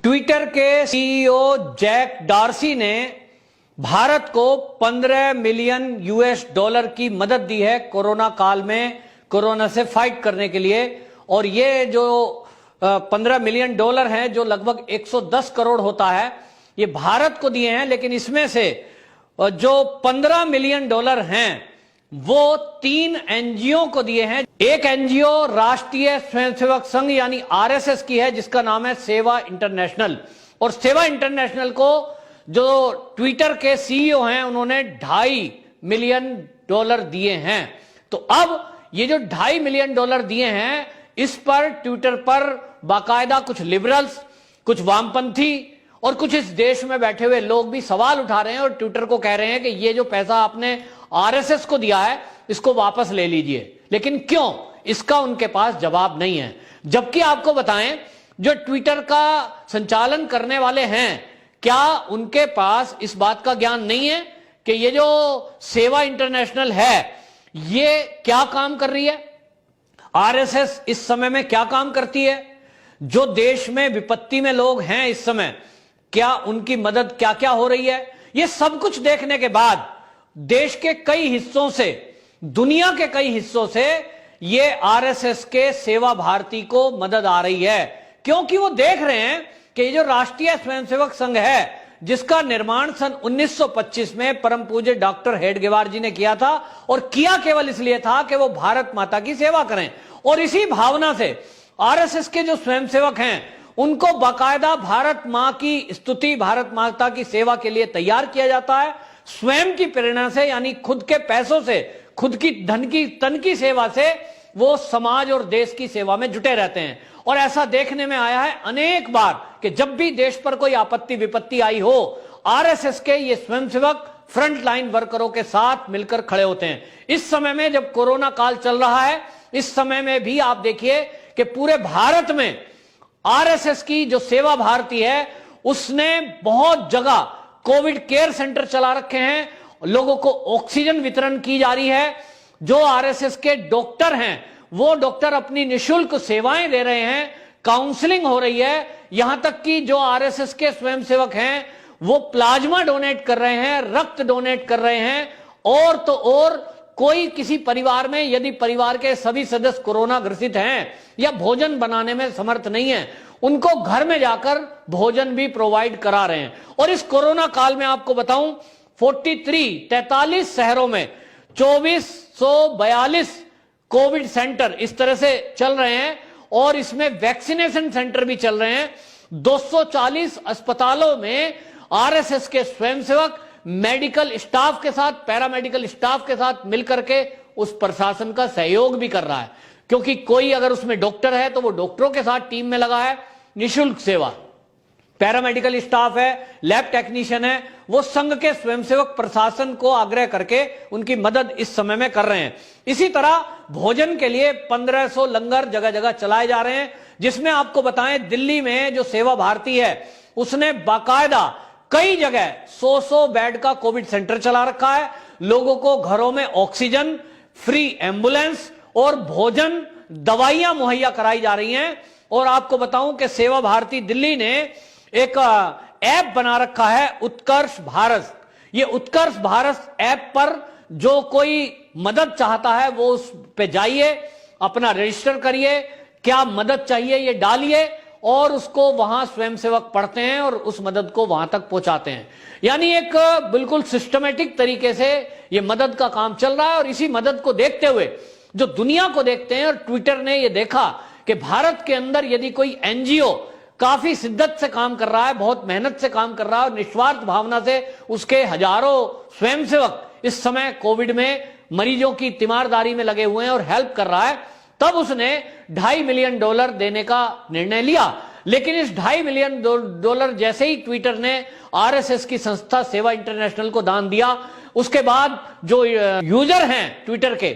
Twitter के CEO Jack Dorsey ने भारत को 15 मिलियन यूएस डॉलर की मदद दी है कोरोना काल में, कोरोना से फाइट करने के लिए। और ये जो 15 मिलियन डॉलर हैं, जो लगभग 110 करोड़ होता है, ये भारत को दिए हैं। लेकिन इसमें से जो 15 मिलियन डॉलर हैं वो 3 एनजीओ को दिए हैं। एक एनजीओ राष्ट्रीय स्वयंसेवक संघ यानी आरएसएस की है, जिसका नाम है सेवा इंटरनेशनल। और सेवा इंटरनेशनल को जो ट्विटर के सीईओ हैं उन्होंने 2.5 मिलियन डॉलर दिए हैं। तो अब ये जो 2.5 मिलियन डॉलर दिए हैं, इस पर ट्विटर पर बाकायदा कुछ लिबरल्स, कुछ वामपंथी और कुछ इस देश में बैठे हुए लोग भी सवाल उठा रहे हैं और ट्विटर को कह रहे हैं कि ये जो पैसा आपने आरएसएस को दिया है इसको वापस ले लीजिए। लेकिन क्यों, इसका उनके पास जवाब नहीं है। जबकि आपको बताएं, जो ट्विटर का संचालन करने वाले हैं, क्या उनके पास इस बात का ज्ञान नहीं है कि ये जो सेवा इंटरनेशनल है ये क्या काम कर रही है? आरएसएस इस समय में क्या काम करती है? जो देश में विपत्ति में लोग हैं इस समय, क्या उनकी मदद क्या क्या हो रही है? ये सब कुछ देखने के बाद देश के कई हिस्सों से, दुनिया के कई हिस्सों से ये आरएसएस के सेवा भारती को मदद आ रही है। क्योंकि वो देख रहे हैं कि ये जो राष्ट्रीय स्वयंसेवक संघ है, जिसका निर्माण सन 1925 में परम पूज्य डॉक्टर हेडगेवार जी ने किया था, और किया केवल इसलिए था कि वो भारत माता की सेवा करें। और इसी भावना से आरएसएस के जो स्वयंसेवक हैं उनको बाकायदा भारत मां की स्तुति, भारत माता की सेवा के लिए तैयार किया जाता है। स्वयं की प्रेरणा से, यानी खुद के पैसों से, खुद की तन की सेवा से वो समाज और देश की सेवा में जुटे रहते हैं। और ऐसा देखने में आया है अनेक बार कि जब भी देश पर कोई आपत्ति विपत्ति आई हो, आरएसएस के ये स्वयंसेवक फ्रंट लाइन वर्करों के साथ मिलकर खड़े होते हैं। इस समय में जब कोरोना काल चल रहा है, इस समय में भी आप देखिए कि पूरे भारत में आरएसएस की जो सेवा भारती है उसने बहुत जगह कोविड केयर सेंटर चला रखे हैं, लोगों को ऑक्सीजन वितरण की जा रही है। जो आरएसएस के डॉक्टर हैं वो डॉक्टर अपनी निशुल्क सेवाएं दे रहे हैं, काउंसलिंग हो रही है। यहां तक कि जो आरएसएस के स्वयंसेवक हैं वो प्लाज्मा डोनेट कर रहे हैं, रक्त डोनेट कर रहे हैं। और तो और कोई किसी परिवार में यदि परिवार के सभी सदस्य कोरोना ग्रसित हैं या भोजन बनाने में समर्थ नहीं है, उनको घर में जाकर भोजन भी प्रोवाइड करा रहे हैं। और इस कोरोना काल में आपको बताऊं, 43 शहरों में 2442 कोविड सेंटर इस तरह से चल रहे हैं, और इसमें वैक्सीनेशन सेंटर भी चल रहे हैं। 240 अस्पतालों में आरएसएस के स्वयंसेवक मेडिकल स्टाफ के साथ, पैरामेडिकल स्टाफ के साथ मिलकर के उस प्रशासन का सहयोग भी कर रहा है। क्योंकि कोई अगर उसमें डॉक्टर है तो वो डॉक्टरों के साथ टीम में लगा है, निशुल्क सेवा। पैरामेडिकल स्टाफ है, लैब टेक्नीशियन है, वो संघ के स्वयंसेवक प्रशासन को आग्रह करके उनकी मदद इस समय में कर रहे हैं। इसी तरह भोजन के लिए 1500 लंगर जगह जगह चलाए जा रहे हैं, जिसमें आपको बताएं दिल्ली में जो सेवा भारती है उसने बाकायदा कई जगह 100 बेड का कोविड सेंटर चला रखा है। लोगों को घरों में ऑक्सीजन, फ्री एम्बुलेंस और भोजन, दवाइयां मुहैया कराई जा रही हैं। और आपको बताऊं कि सेवा भारती दिल्ली ने एक ऐप बना रखा है, उत्कर्ष भारत। ये उत्कर्ष भारत ऐप पर जो कोई मदद चाहता है वो उस पे जाइए, अपना रजिस्टर करिए, क्या मदद चाहिए ये डालिए, और उसको वहां स्वयंसेवक पढ़ते हैं और उस मदद को वहां तक पहुंचाते हैं। यानी एक बिल्कुल सिस्टमेटिक तरीके से ये मदद का काम चल रहा है। और इसी मदद को देखते हुए जो दुनिया को देखते हैं, और ट्विटर ने ये देखा कि भारत के अंदर यदि कोई एनजीओ काफी शिद्दत से काम कर रहा है, बहुत मेहनत से काम कर रहा है और निस्वार्थ भावना से उसके हजारों स्वयंसेवक इस समय कोविड में मरीजों की तीमारदारी में लगे हुए हैं और हेल्प कर रहा है, तब उसने 2.5 मिलियन डॉलर देने का निर्णय लिया। लेकिन इस 2.5 मिलियन डॉलर जैसे ही ट्विटर ने आरएसएस की संस्था सेवा इंटरनेशनल को दान दिया, उसके बाद जो यूजर हैं ट्विटर के,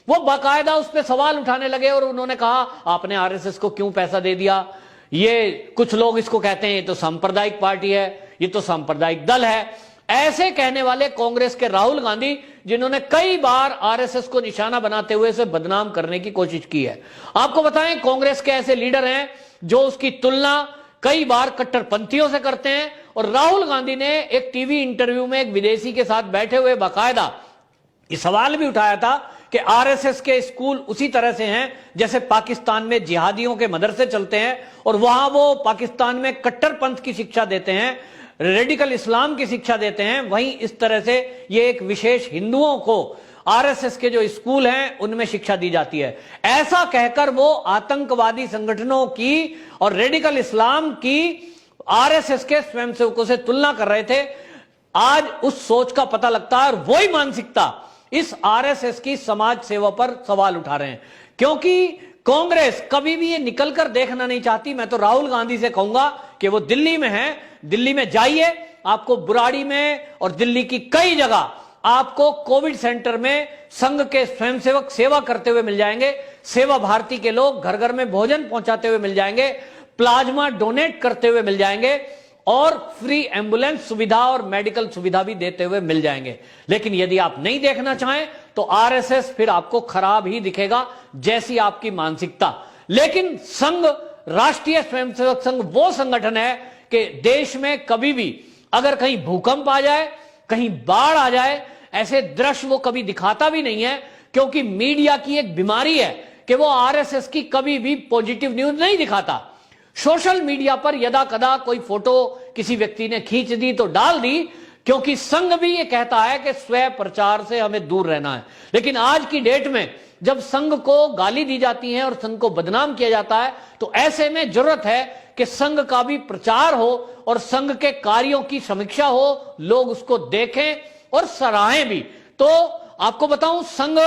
वो बाकायदा उस पर सवाल उठाने लगे और उन्होंने कहा आपने आरएसएस को क्यों पैसा दे दिया? ये कुछ लोग इसको कहते हैं ये तो सांप्रदायिक पार्टी है, ये तो सांप्रदायिक दल है। ऐसे कहने वाले कांग्रेस के राहुल गांधी, जिन्होंने कई बार आरएसएस को निशाना बनाते हुए इसे बदनाम करने की कोशिश की है। आपको बताएं, कांग्रेस के ऐसे लीडर हैं जो उसकी तुलना कई बार कट्टरपंथियों से करते हैं। और राहुल गांधी ने एक टीवी इंटरव्यू में एक विदेशी के साथ बैठे हुए बाकायदा ये सवाल भी उठाया था कि आरएसएस के स्कूल उसी तरह से हैं जैसे पाकिस्तान में जिहादियों के मदरसे चलते हैं, और वहां वो पाकिस्तान में कट्टरपंथ की शिक्षा देते हैं, रेडिकल इस्लाम की शिक्षा देते हैं, वहीं इस तरह से ये एक विशेष हिंदुओं को आरएसएस के जो स्कूल हैं उनमें शिक्षा दी जाती है। ऐसा कहकर वो आतंकवादी संगठनों की और रेडिकल इस्लाम की आरएसएस के स्वयंसेवकों से तुलना कर रहे थे। आज उस सोच का पता लगता है और वही मानसिकता इस आरएसएस की समाज सेवा पर सवाल उठा रहे हैं, क्योंकि कांग्रेस कभी भी ये निकलकर देखना नहीं चाहती। मैं तो राहुल गांधी से कहूंगा कि वो दिल्ली में हैं, दिल्ली में जाइए, आपको बुराड़ी में और दिल्ली की कई जगह आपको कोविड सेंटर में संघ के स्वयंसेवक सेवा करते हुए मिल जाएंगे, सेवा भारती के लोग घर घर में भोजन पहुंचाते हुए मिल जाएंगे, प्लाज्मा डोनेट करते हुए मिल जाएंगे और फ्री एम्बुलेंस सुविधा और मेडिकल सुविधा भी देते हुए मिल जाएंगे। लेकिन यदि आप नहीं देखना चाहें तो आरएसएस फिर आपको खराब ही दिखेगा, जैसी आपकी मानसिकता। लेकिन संघ, राष्ट्रीय स्वयंसेवक संघ वो संगठन है कि देश में कभी भी अगर कहीं भूकंप आ जाए, कहीं बाढ़ आ जाए, ऐसे दृश्य वो कभी दिखाता भी नहीं है, क्योंकि मीडिया की एक बीमारी है कि वो आरएसएस की कभी भी पॉजिटिव न्यूज नहीं दिखाता। सोशल मीडिया पर यदा कदा कोई फोटो किसी व्यक्ति ने खींच दी तो डाल दी, क्योंकि संघ भी ये कहता है कि स्वयं प्रचार से हमें दूर रहना है। लेकिन आज की डेट में जब संघ को गाली दी जाती है और संघ को बदनाम किया जाता है, तो ऐसे में जरूरत है कि संघ का भी प्रचार हो और संघ के कार्यों की समीक्षा हो, लोग उसको देखें और सराहें भी। तो आपको बताऊं, संघ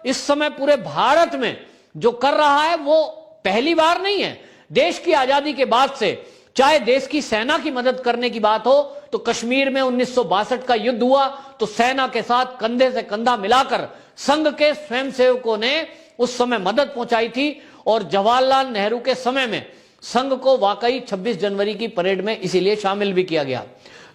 इस समय पूरे भारत में जो कर रहा है वो पहली बार नहीं है। देश की आजादी के बाद से चाहे देश की सेना की मदद करने की बात हो, तो कश्मीर में 1962 का युद्ध हुआ तो सेना के साथ कंधे से कंधा मिलाकर संघ के स्वयंसेवकों ने उस समय मदद पहुंचाई थी। और जवाहरलाल नेहरू के समय में संघ को वाकई 26 जनवरी की परेड में इसीलिए शामिल भी किया गया।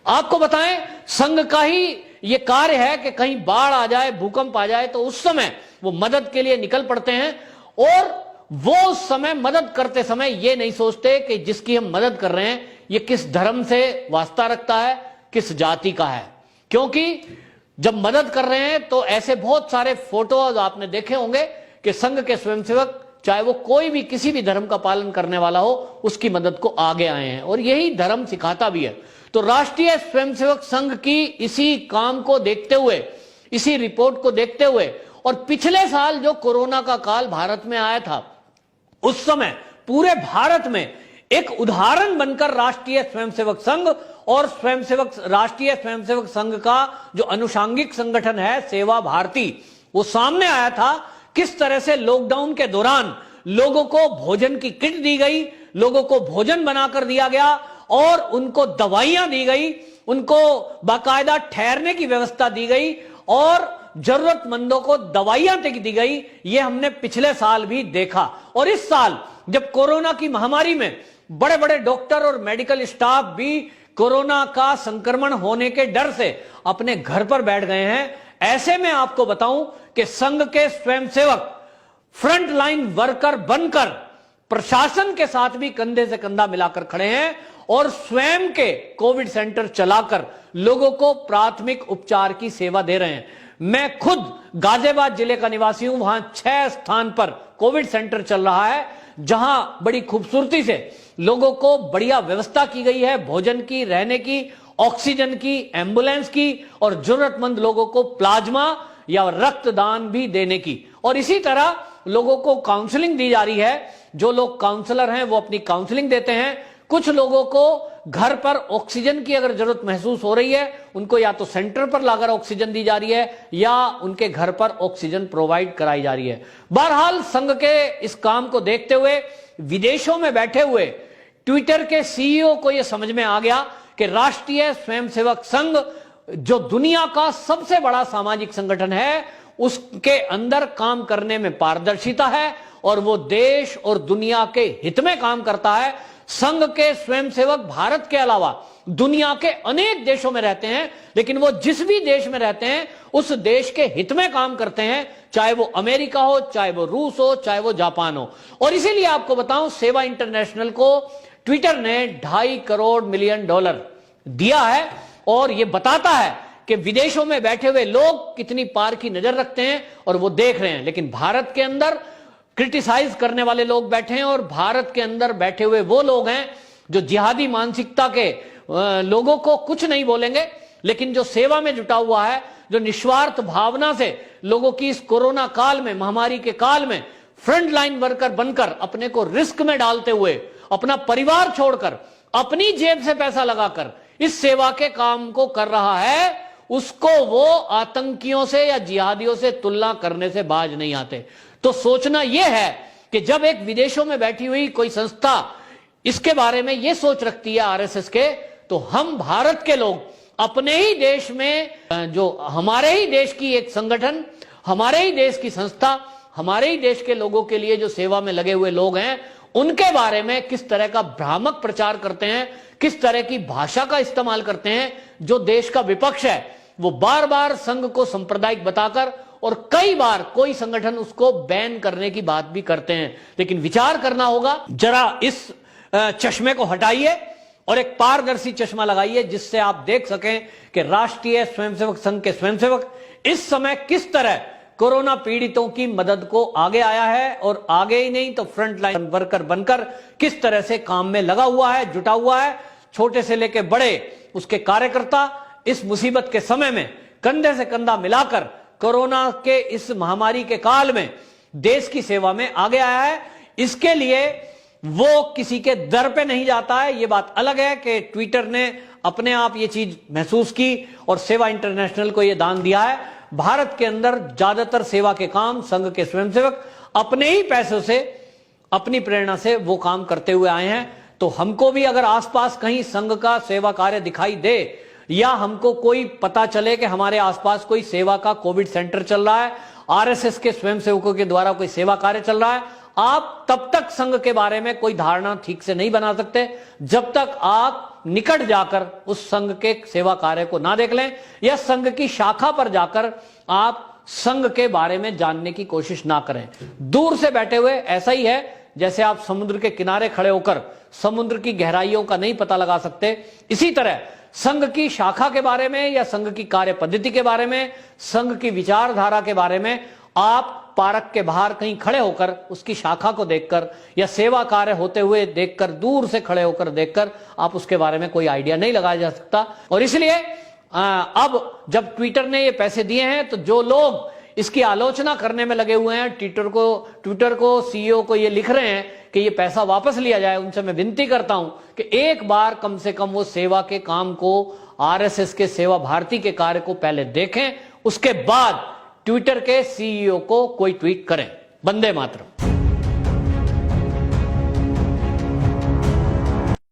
आपको बताएं, संघ का ही यह कार्य है कि कहीं बाढ़ आ जाए, भूकंप आ जाए, तो उस समय वो मदद के लिए निकल पड़ते हैं। और वो उस समय मदद करते समय ये नहीं सोचते कि जिसकी हम मदद कर रहे हैं ये किस धर्म से वास्ता रखता है, किस जाति का है। क्योंकि जब मदद कर रहे हैं तो ऐसे बहुत सारे फोटोज आपने देखे होंगे कि संघ के स्वयंसेवक, चाहे वो कोई भी किसी भी धर्म का पालन करने वाला हो, उसकी मदद को आगे आए हैं, और यही धर्म सिखाता भी है। तो राष्ट्रीय स्वयंसेवक संघ की इसी काम को देखते हुए, इसी रिपोर्ट को देखते हुए, और पिछले साल जो कोरोना का काल भारत में आया था, उस समय पूरे भारत में एक उदाहरण बनकर राष्ट्रीय स्वयंसेवक संघ और राष्ट्रीय स्वयंसेवक संघ का जो अनुषांगिक संगठन है सेवा भारती, वो सामने आया था। किस तरह से लॉकडाउन के दौरान लोगों को भोजन की किट दी गई, लोगों को भोजन बनाकर दिया गया और उनको दवाइयां दी गई, उनको बाकायदा ठहरने की व्यवस्था दी गई और जरूरतमंदों को दवाइयां तक दी गई। ये हमने पिछले साल भी देखा। और इस साल जब कोरोना की महामारी में बड़े बड़े डॉक्टर और मेडिकल स्टाफ भी कोरोना का संक्रमण होने के डर से अपने घर पर बैठ गए हैं, ऐसे में आपको बताऊं कि संघ के स्वयंसेवक फ्रंट लाइन वर्कर बनकर प्रशासन के साथ भी कंधे से कंधा मिलाकर खड़े हैं और स्वयं के कोविड सेंटर चलाकर लोगों को प्राथमिक उपचार की सेवा दे रहे हैं। मैं खुद गाजियाबाद जिले का निवासी हूं, वहां 6 स्थान पर कोविड सेंटर चल रहा है, जहां बड़ी खूबसूरती से लोगों को बढ़िया व्यवस्था की गई है, भोजन की, रहने की, ऑक्सीजन की, एम्बुलेंस की, और जरूरतमंद लोगों को प्लाज्मा या रक्तदान भी देने की। और इसी तरह लोगों को काउंसलिंग दी जा रही है। जो लोग काउंसलर हैं वो अपनी काउंसलिंग देते हैं। कुछ लोगों को घर पर ऑक्सीजन की अगर जरूरत महसूस हो रही है, उनको या तो सेंटर पर लाकर ऑक्सीजन दी जा रही है या उनके घर पर ऑक्सीजन प्रोवाइड कराई जा रही है। बहरहाल संघ के इस काम को देखते हुए विदेशों में बैठे हुए ट्विटर के सीईओ को यह समझ में आ गया कि राष्ट्रीय स्वयंसेवक संघ जो दुनिया का सबसे बड़ा सामाजिक संगठन है, उसके अंदर काम करने में पारदर्शिता है और वो देश और दुनिया के हित में काम करता है। संघ के स्वयंसेवक भारत के अलावा दुनिया के अनेक देशों में रहते हैं, लेकिन वो जिस भी देश में रहते हैं उस देश के हित में काम करते हैं, चाहे वो अमेरिका हो, चाहे वो रूस हो, चाहे वो जापान हो। और इसीलिए आपको बताऊं, सेवा इंटरनेशनल को ट्विटर ने $2.5 करोड़ दिया है और यह बताता है कि विदेशों में बैठे हुए लोग कितनी पार की नजर रखते हैं और वो देख रहे हैं। लेकिन भारत के अंदर क्रिटिसाइज करने वाले लोग बैठे हैं और भारत के अंदर बैठे हुए वो लोग हैं जो जिहादी मानसिकता के लोगों को कुछ नहीं बोलेंगे, लेकिन जो सेवा में जुटा हुआ है, जो निस्वार्थ भावना से लोगों की इस कोरोना काल में, महामारी के काल में फ्रंट लाइन वर्कर बनकर अपने को रिस्क में डालते हुए, अपना परिवार छोड़कर, अपनी जेब से पैसा लगाकर इस सेवा के काम को कर रहा है, उसको वो आतंकियों से या जिहादियों से तुलना करने से बाज नहीं आते। तो सोचना यह है कि जब एक विदेशों में बैठी हुई कोई संस्था इसके बारे में यह सोच रखती है आरएसएस के, तो हम भारत के लोग अपने ही देश में, जो हमारे ही देश की एक संगठन, हमारे ही देश की संस्था, हमारे ही देश के लोगों के लिए जो सेवा में लगे हुए लोग हैं, उनके बारे में किस तरह का भ्रामक प्रचार करते हैं, किस तरह की भाषा का इस्तेमाल करते हैं। जो देश का विपक्ष है वो बार बार संघ को सांप्रदायिक बताकर और कई बार कोई संगठन उसको बैन करने की बात भी करते हैं। लेकिन विचार करना होगा, जरा इस चश्मे को हटाइए और एक पारदर्शी चश्मा लगाइए जिससे आप देख सकें कि राष्ट्रीय स्वयंसेवक संघ के स्वयंसेवक इस समय किस तरह कोरोना पीड़ितों की मदद को आगे आया है और आगे ही नहीं तो फ्रंट लाइन वर्कर बनकर किस तरह से काम में लगा हुआ है, जुटा हुआ है। छोटे से लेकर बड़े उसके कार्यकर्ता इस मुसीबत के समय में कंधे से कंधा मिलाकर कोरोना के इस महामारी के काल में देश की सेवा में आगे आया है। इसके लिए वो किसी के दर पे नहीं जाता है। ये बात अलग है कि ट्विटर ने अपने आप ये चीज महसूस की और सेवा इंटरनेशनल को ये दान दिया है। भारत के अंदर ज्यादातर सेवा के काम संघ के स्वयंसेवक अपने ही पैसों से, अपनी प्रेरणा से वो काम करते हुए आए हैं। तो हमको भी अगर आसपास कहीं संघ का सेवा कार्य दिखाई दे या हमको कोई पता चले कि हमारे आसपास कोई सेवा का कोविड सेंटर चल रहा है, आरएसएस के स्वयंसेवकों के द्वारा कोई सेवा कार्य चल रहा है, आप तब तक संघ के बारे में कोई धारणा ठीक से नहीं बना सकते जब तक आप निकट जाकर उस संघ के सेवा कार्य को ना देख लें या संघ की शाखा पर जाकर आप संघ के बारे में जानने की कोशिश ना करें। दूर से बैठे हुए ऐसा ही है जैसे आप समुद्र के किनारे खड़े होकर समुद्र की गहराइयों का नहीं पता लगा सकते, इसी तरह संघ की शाखा के बारे में या संघ की कार्य पद्धति के बारे में, संघ की विचारधारा के बारे में आप पार्क के बाहर कहीं खड़े होकर उसकी शाखा को देखकर या सेवा कार्य होते हुए देखकर, दूर से खड़े होकर देखकर आप उसके बारे में कोई आइडिया नहीं लगाया जा सकता। और इसलिए अब जब ट्विटर ने ये पैसे दिए हैं तो जो लोग इसकी आलोचना करने में लगे हुए हैं, ट्विटर को सीईओ को ये लिख रहे हैं कि ये पैसा वापस लिया जाए, उनसे मैं विनती करता हूं कि एक बार कम से कम वो सेवा के काम को, आरएसएस के सेवा भारती के कार्य को पहले देखें, उसके बाद ट्विटर के सीईओ को कोई ट्वीट करें। वंदे मातरम।